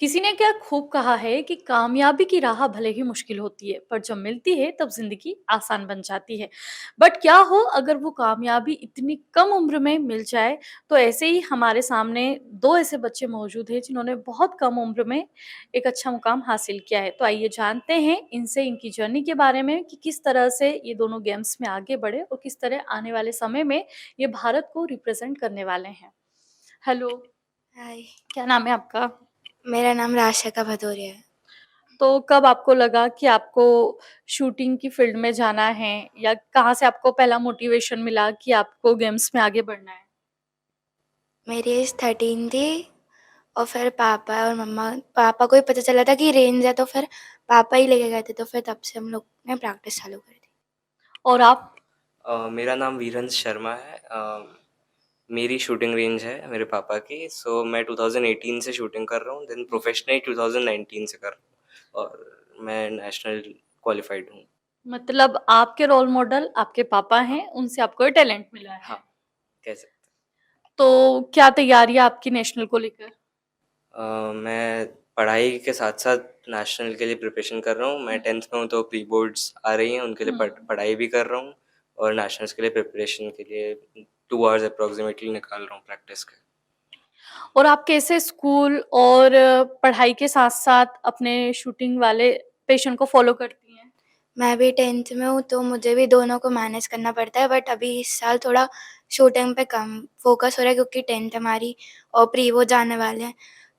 किसी ने क्या खूब कहा है कि कामयाबी की राह भले ही मुश्किल होती है पर जब मिलती है तब जिंदगी आसान बन जाती है। बट क्या हो अगर वो कामयाबी इतनी कम उम्र में मिल जाए। तो ऐसे ही हमारे सामने दो ऐसे बच्चे मौजूद हैं जिन्होंने बहुत कम उम्र में एक अच्छा मुकाम हासिल किया है। तो आइए जानते हैं इनसे इनकी जर्नी के बारे में कि किस तरह से ये दोनों गेम्स में आगे बढ़े और किस तरह आने वाले समय में ये भारत को रिप्रेजेंट करने वाले हैं। हेलो, हाय। क्या नाम है आपका? मेरा नाम राशिका भदौरिया है। तो कब आपको लगा कि आपको शूटिंग की फ़ील्ड में जाना है या कहाँ से आपको पहला मोटिवेशन मिला कि आपको गेम्स में आगे बढ़ना है? मेरी एज 13 थी और फिर पापा को ही पता चला था कि रेंज है, तो फिर पापा ही लेके गए थे, तो फिर तब से हम लोग ने प्रैक्टिस चालू कर दी। और आप? मेरा नाम वीरेंद्र शर्मा है। मेरी शूटिंग रेंज है मेरे पापा की। सो मैं 2018 से शूटिंग कर रहा हूँ, देन प्रोफेशनली 2019 से कर रहा हूँ और मैं नेशनल क्वालिफाइड हूँ। मतलब आपके रोल मॉडल आपके पापा हाँ, हैं, उनसे आपको ये टैलेंट मिला हाँ, है। कह सकते तो क्या तैयारी है आपकी नेशनल को लेकर? हैं। मैं पढ़ाई के साथ-साथ नेशनल के लिए प्रिपरेशन कर रहा हूँ। मैं 10th में हूँ तो प्री बोर्ड्स आ रही हैं, उनके लिए हुँ। पढ़ाई भी कर रहा हूँ और नेशनल्स के लिए प्रिपरेशन के लिए 2 आवर्स अप्रॉक्सिमेटली निकाल रहा हूँ प्रैक्टिस के। और आप कैसे स्कूल और पढ़ाई के साथ-साथ अपने शूटिंग वाले पैशन को फ़ॉलो करती हैं? मैं भी 10th में हूँ, तो मुझे भी दोनों को मैनेज करना पड़ता है, बट अभी इस साल थोड़ा शूटिंग पे कम फ़ोकस हो रहा है क्योंकि 10th हमारी और प्री वो जाने वाले हैं।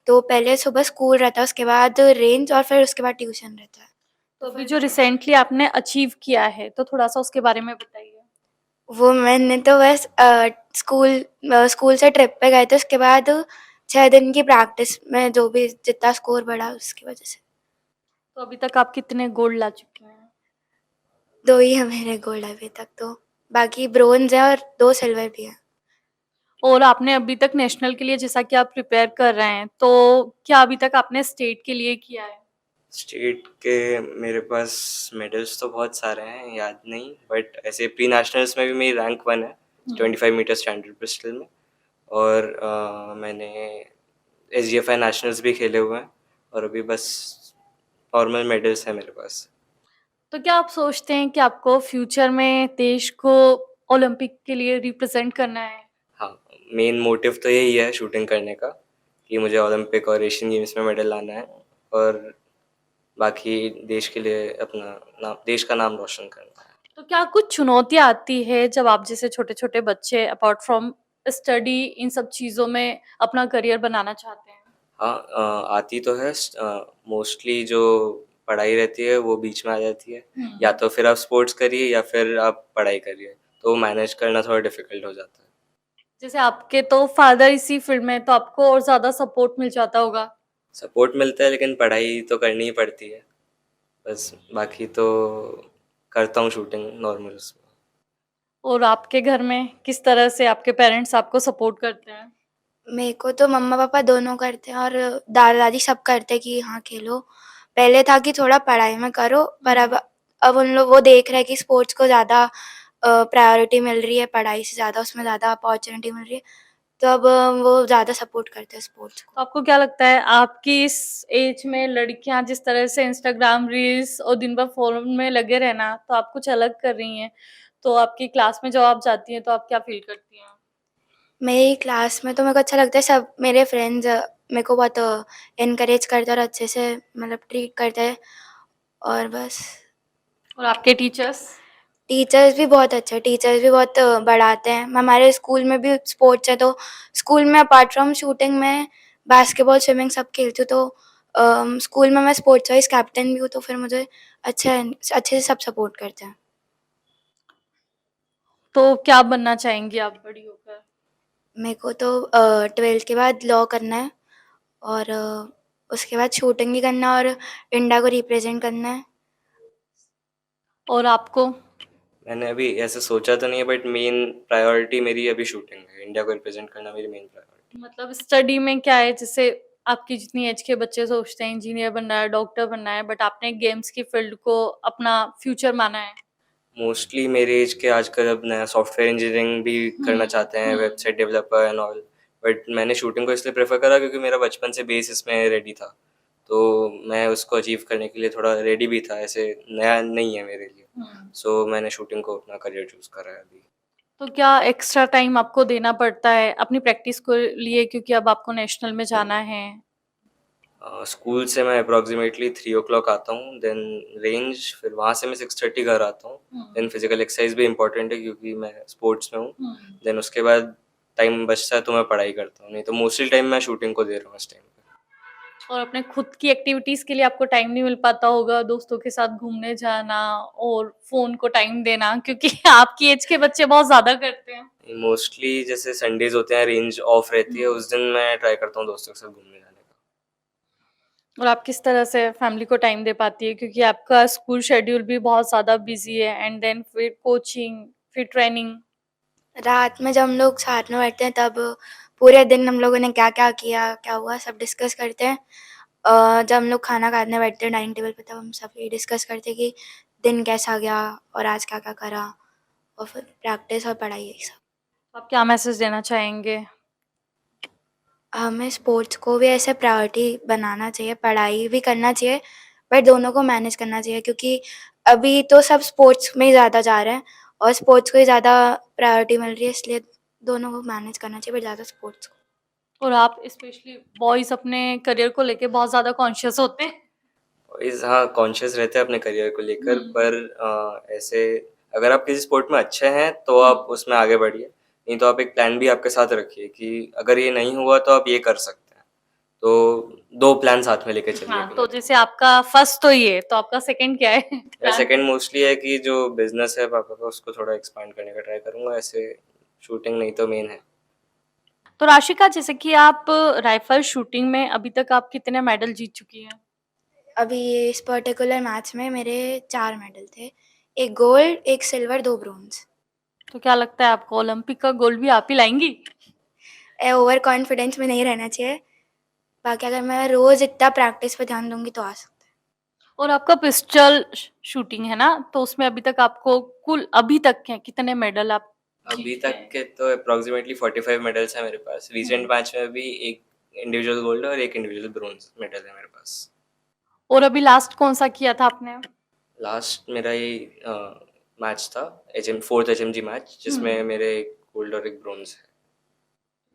तो पहले सुबह स्कूल रहता है, उसके बाद रेंज और फिर उसके बाद ट्यूशन रहता है। तो तो अभी फिर जो रिसेंटली आपने अचीव किया है, तो थोड़ा-सा उसके बारे में बताइए? वो मैंने तो बस स्कूल से ट्रिप पे गए थे, उसके बाद 6 दिन की प्रैक्टिस में जो भी जितना स्कोर बढ़ा उसकी वज़ह से। तो अभी तक आप कितने गोल्ड ला चुके हैं? 2 ही है मेरे गोल्ड अभी तक तो, बाकी ब्रोंज़ है और 2 सिल्वर भी है। और आपने अभी तक नेशनल के लिए जैसा कि आप प्रिपेयर कर रहे हैं, तो क्या अभी तक आपने स्टेट के लिए किया है? स्टेट के मेरे पास मेडल्स तो बहुत सारे हैं, याद नहीं, बट ऐसे प्री नेशनल्स में भी मेरी रैंक 1 है, हुँ। 25 मीटर स्टैंडर्ड पिस्टल में। और मैंने एसजीएफआई नेशनल्स भी खेले हुए हैं और अभी बस नॉर्मल मेडल्स हैं मेरे पास। तो क्या आप सोचते हैं कि आपको फ्यूचर में देश को ओलंपिक के लिए रिप्रेज़ेंट करना है? हाँ, मेन मोटिव तो यही है शूटिंग करने का कि मुझे ओलंपिक और एशियन गेम्स में मेडल लाना है और बाकी देश के लिए अपना देश का नाम रोशन करना है। तो क्या कुछ चुनौतियाँ आती है जब आप जैसे छोटे-छोटे बच्चे अपार्ट फ्रॉम स्टडी इन सब चीज़ों में अपना करियर बनाना चाहते हैं? हाँ, आती तो है। मोस्टली जो पढ़ाई रहती है वो बीच में आ जाती है। हुँ। या तो फिर आप स्पोर्ट्स करिए या फिर आप पढ़ाई करिए, तो मैनेज करना थोड़ा डिफ़िकल्ट हो जाता है। जैसे आपके तो फादर इसी फील्ड में हैं, तो आपको और ज़्यादा सपोर्ट मिल जाता होगा। सपोर्ट मिलता है लेकिन पढ़ाई तो करनी ही पड़ती है। बस बाकी तो करता हूँ शूटिंग नॉर्मल उसमें। और आपके घर में किस तरह से आपके पेरेंट्स आपको सपोर्ट करते हैं? मेरे को तो मम्मा-पापा दोनों करते हैं और दादा-दादी सब करते हैं कि हाँ, खेलो। पहले था कि थोड़ा पढ़ाई में करो, पर हुँ। अब उन लोग वो देख रहे हैं कि स्पोर्ट्स को ज़्यादा प्रायोरिटी मिल रही है, पढ़ाई से ज़्यादा उसमें ज़्यादा अपॉर्च्युनिटी मिल रही है, तो अब वो ज़्यादा सपोर्ट करते हैं स्पोर्ट्स को। तो आपको क्या लगता है आपकी इस एज में लड़कियां जिस तरह से इंस्टाग्राम रील्स और दिन भर फोन में लगे रहना तो आप कुछ अलग कर रही हैं। तो आपकी क्लास में जब आप जाती हैं तो आप क्या फील करती हैं? मेरी क्लास में तो मेरे को अच्छा लगता है, सब मेरे फ्रेंड्स मेरे को बहुत एनकरेज करते हैं और अच्छे से मतलब ट्रीट करते हैं और बस। और आपके टीचर्स? टीचर्स भी बहुत अच्छे हैं, टीचर्स भी बहुत बढ़ाते हैं। हमारे स्कूल में भी स्पोर्ट्स है, तो स्कूल में अपार्ट फ्रॉम शूटिंग मैं बास्केटबॉल, स्विमिंग सब खेलती हूँ, तो स्कूल में मैं स्पोर्ट्स वाइज़ कैप्टन भी हूँ, तो फिर मुझे अच्छे से सब सपोर्ट करते हैं। तो क्या बनना चाहेंगी आप बड़ी होकर? मेरे को तो 12th के बाद लॉ करना है और उसके बाद शूटिंग भी करना है और इंडिया को रिप्रेज़ेंट करना है। और आपको? मैंने अभी ऐसे सोचा तो नहीं है, बट मेन प्रायोरिटी मेरी अभी शूटिंग है। इंडिया को रिप्रेज़ेंट करना मेरी मेन प्रायोरिटी। मतलब स्टडी में क्या है जैसे आपकी जितनी एज के बच्चे सोचते हैं इंजीनियर बनना है, डॉक्टर बनना है, बट आपने गेम्स की फील्ड को अपना फ्यूचर माना है। मोस्टली मेरे ऐज के आजकल अब नया सॉफ्टवेयर इंजीनियरिंग भी करना चाहते हैं, हम्म। Website developer and all. But मैंने शूटिंग को इसलिए प्रेफर करा क्योंकि मेरा बचपन से बेस इसमें रेडी था, तो मैं उसको अचीव करने के लिए थोड़ा रेडी भी था, ऐसे नया नहीं है मेरे लिए। सो मैंने शूटिंग को अपना करियर चूज करा है अभी। तो क्या एक्स्ट्रा टाइम आपको देना पड़ता है अपनी प्रैक्टिस को लिए, क्योंकि अब आपको नेशनल में जाना है? स्कूल से मैं अप्रॉक्सीमेटली 3 o'clock आता हूँ, देन रेंज, फिर वहाँ से मैं 6:30 घर आता हूँ। देन फिजिकल एक्सरसाइज भी इम्पोर्टेंट है क्योंकि मैं स्पोर्ट्स में हूँ। देन उसके बाद टाइम बचता है तो मैं पढ़ाई करता हूँ, नहीं तो मोस्टली टाइम मैं शूटिंग को दे रहा हूँ इस टाइम पे। और अपने खुद की एक्टिविटीज़ के लिए आपको टाइम नहीं मिल पाता होगा, दोस्तों के साथ घूमने जाना और फ़ोन को टाइम देना, क्योंकि आपकी एज के बच्चे बहुत ज़्यादा करते हैं। मोस्टली जैसे संडेज होते हैं, रेंज ऑफ रहती है, उस दिन मैं ट्राई करता हूँ दोस्तों के साथ घूमने जाने का। और आप किस तरह से फैमिली को टाइम दे पाती है? क्योंकि आपका स्कूल शेड्यूल भी बहुत ज़्यादा बिज़ी है, एंड देन फिर कोचिंग, फिर ट्रेनिंग। रात में जब हम लोग साथ में बैठते हैं तब पूरे दिन हम लोगों ने क्या-क्या किया, क्या हुआ सब डिस्कस करते हैं। जब हम लोग खाना खाने बैठते हैं डाइनिंग टेबल पे तब हम सब ये डिस्कस करते हैं कि दिन कैसा गया और आज क्या-क्या करा और फिर प्रैक्टिस और पढ़ाई यही सब। आप क्या मैसेज देना चाहेंगे? हमें स्पोर्ट्स को भी ऐसे प्रायोरिटी बनाना चाहिए, पढ़ाई भी करना चाहिए, बट दोनों को मैनेज करना चाहिए क्योंकि अभी तो सब स्पोर्ट्स में ही ज़्यादा जा रहे हैं और स्पोर्ट्स को ही ज़्यादा प्रायोरिटी मिल रही है, इसलिए दोनों को मैनेज करना चाहिए, बट ज़्यादा स्पोर्ट्स को। और आप स्पेशली बॉयज़ अपने करियर को लेके बहुत ज़्यादा कॉन्शियस होते हैं। बॉयज़ हाँ, कॉन्शियस रहते हैं अपने करियर को लेकर, हुँ। पर ऐसे अगर आप किसी स्पोर्ट में अच्छे हैं तो आप उसमें आगे बढ़िए, नहीं तो आप एक प्लान भी आपके साथ रखिए कि अगर ये नहीं हुआ तो आप ये कर सकते हैं। तो 2 प्लान साथ में लेके चलिए हाँ, कहीं तो पे। जैसे आपका फर्स्ट तो ये, तो आपका सेकंड क्या है? मेरा प्लान? सेकंड मोस्टली है कि जो बिज़नेस है पापा का उसको थोड़ा एक्सपांड करने का ट्राई करूँगा, ऐसे शूटिंग नहीं तो मेन है। तो राशिका, जैसे कि आप राइफल शूटिंग में अभी तक आप कितने मेडल जीत चुकी हैं? अभी इस पर्टिकुलर मैच में मेरे 4 मेडल थे, 1 गोल्ड, 1 सिल्वर, 2 ब्रोंज़। तो क्या लगता है आपको ओलंपिक का गोल्ड भी आप ही लाएँगी? ओवर कॉन्फिडेंस में नहीं रहना चाहिए, बाकी अगर मैं रोज़ इतना प्रैक्टिस पे ध्यान दूँगी तो आ सकता है। और आपका पिस्टल शूटिंग है ना, तो उसमें अभी तक आपको कुल अभी तक के कितने मेडल आप अभी जीते तक हैं? के तो अप्रॉक्सिमेटली 45 मेडल्स हैं मेरे पास। हुँ। रीसेंट मैच में भी 1 इंडिविजुअल गोल्ड और 1 इंडिविजुअल ब्रोंज़ मेडल है मेरे पास। और अभी लास्ट कौन-सा किया था आपने? लास्ट मेरा ये मैच था, एचएम 4th एचएमजी मैच, जिसमें हुँ। मेरे 1 गोल्ड और 1 ब्रोंज़ है।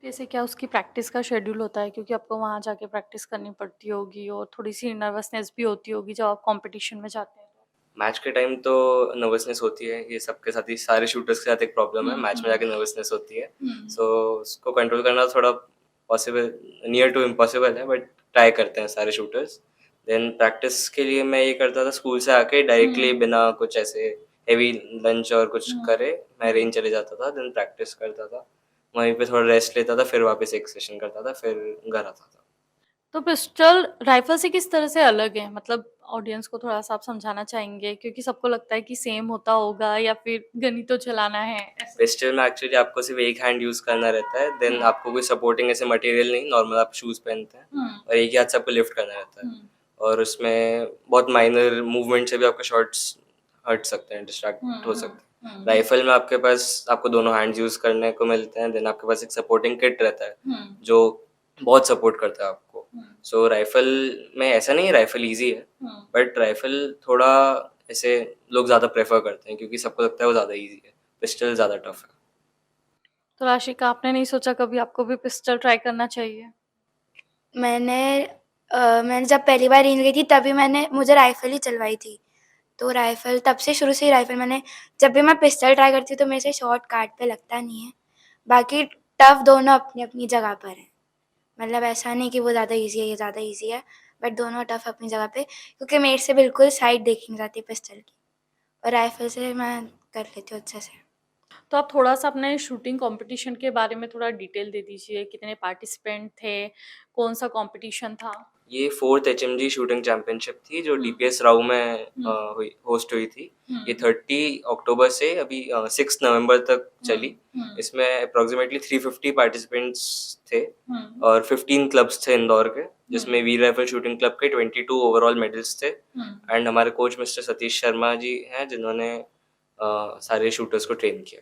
जैसे क्या उसकी प्रैक्टिस का शेड्यूल होता है? क्योंकि आपको वहाँ जाके प्रैक्टिस करनी पड़ती होगी और थोड़ी-सी नर्वसनेस भी होती होगी जब आप कॉम्पिटिशन में जाते हैं तो? मैच के टाइम तो नर्वसनेस होती है, ये सबके साथ ही, सारे शूटर्स के साथ एक प्रॉब्लम है, हुँ, मैच में हुँ। जाके नर्वसनेस होती है। हुँ। सो उसको कंट्रोल करना थोड़ा पॉसिबल, नियर टू इम्पॉसिबल है, बट ट्राई करते हैं सारे शूटर्स। देन प्रैक्टिस के लिए मैं ये करता था, स्कूल से आके डायरेक्टली हुँ। बिना कुछ ऐसे हेवी लंच और कुछ हुँ। करे मैं हुँ। रेंज चले जाता था, देन प्रैक्टिस करता था। वहीं पे थोड़ा रेस्ट लेता था, फिर वापस एक सेशन करता था, फिर घर आता था। तो पिस्टल राइफल से किस तरह से अलग है? मतलब ऑडियंस को थोड़ा-सा आप समझाना चाहेंगे? क्योंकि सबको लगता है कि सेम होता होगा या फिर गन ही तो चलाना है, ऐसे। पिस्टल में एक्चुअली आपको सिर्फ एक हैंड यूज़ करना रहता है, देन हुँ। आपको कोई सपोर्टिंग ऐसे मटेरियल नहीं, नॉर्मल आप शूज़ पहनते हैं हुँ। और एक ही हाथ से आपको लिफ्ट करना रहता है। हुँ। और उसमें बहुत माइनर मूवमेंट से भी आपके शॉट्स हट सकते हैं, हुँ, डिस्ट्रैक्ट हो हुँ, सकते हैं। हुँ, राइफ़ल में आपके पास आपको दोनों हैंड्स यूज़ करने को मिलते हैं, देन आपके पास एक सपोर्टिंग किट रहता है, हुँ, जो बहुत सपोर्ट करता है आपको। हुँ, सो राइफ़ल में ऐसा नहीं है राइफ़ल ईज़ी है, हुँ। बट राइफ़ल थोड़ा ऐसे लोग ज़्यादा प्रेफ़र करते हैं क्योंकि सबको लगता है वो ज़्यादा ईज़ी है। पिस्टल ज़्यादा टफ़ है। तो राशिका, आपने नहीं सोचा कभी आपको भी पिस्टल ट्राई करना चाहिए? मैंने मैंने जब पहली बार रेंज गई थी तभी मुझे राइफ़ल ही चलवाई थी। तो राइफ़ल तब से शुरू से ही राइफ़ल मैंने जब भी मैं पिस्टल ट्राई करती हूँ तो मेरे से शॉट काट पे लगता नहीं है। बाकी टफ़ दोनों अपनी-अपनी जगह पर हैं। मतलब ऐसा नहीं कि वो ज़्यादा ईज़ी है, ये ज़्यादा ईज़ी है, बट दोनों टफ़ अपनी जगह पे क्योंकि मेरे से बिल्कुल साइड देखी नहीं जाती पिस्टल की और राइफ़ल से मैं कर लेती हूँ अच्छे से। तो आप थोड़ा-सा अपने शूटिंग कॉम्पिटिशन के बारे में थोड़ा डिटेल दे दीजिए, कितने पार्टिसिपेंट थे? कौन-सा कॉम्पिटिशन था? ये 4th एचएमजी शूटिंग चैंपियनशिप थी जो हुँ, डीपीएस राउ में हुँ, हुई होस्ट हुई थी। ये हुँ, 30 अक्टूबर से अभी 6 नवंबर तक हुँ, चली। हुँ, इसमें अप्रॉक्सिमेटली 350 पार्टिसिपेंट्स थे हुँ, और 15 क्लब्स थे इंदौर के, हुँ, जिसमें वीर राइफल शूटिंग क्लब के 22 ओवरऑल मेडल्स थे। हुँ। एंड हमारे कोच मिस्टर सतीश शर्मा जी हैं जिन्होंने सारे शूटर्स को ट्रेन किया।